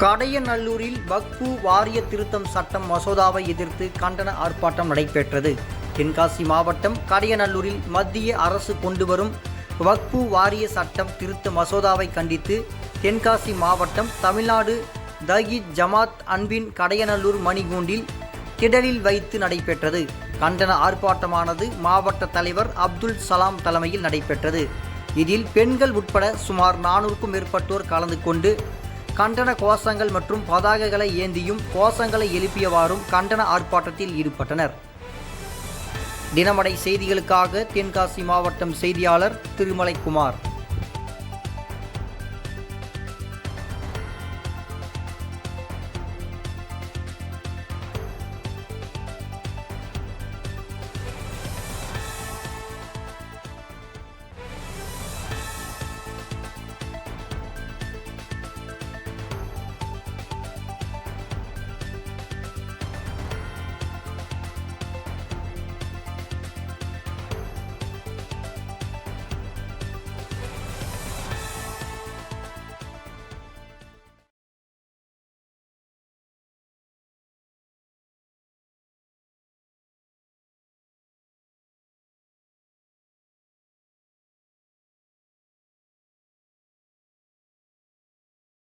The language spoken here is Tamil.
கடையநல்லூரில் வக்ஃபு வாரிய திருத்தம் சட்டம் மசோதாவை எதிர்த்து கண்டன ஆர்ப்பாட்டம் நடைபெற்றது. தென்காசி மாவட்டம் கடையநல்லூரில் மத்திய அரசு கொண்டுவரும் வக்ஃபு வாரிய சட்டம் திருத்த மசோதாவை கண்டித்து தென்காசி மாவட்டம் தமிழ்நாடு தவ்ஹீத் ஜமாத் அன்பின் கடையநல்லூர் மணிகூண்டில் திடலில் வைத்து நடைபெற்றது. கண்டன ஆர்ப்பாட்டமானது மாவட்ட தலைவர் அப்துல் சலாம் தலைமையில் நடைபெற்றது. இதில் பெண்கள் உட்பட சுமார் 400க்கும் மேற்பட்டோர் கலந்து கொண்டு கண்டன கோஷங்கள் மற்றும் பதாகைகளை ஏந்தியும் கோஷங்களை எழுப்பியவாறும் கண்டன ஆர்ப்பாட்டத்தில் ஈடுபட்டனர். தினமடை செய்திகளுக்காக தென்காசி மாவட்டம் செய்தியாளர் திருமலைக்குமார்.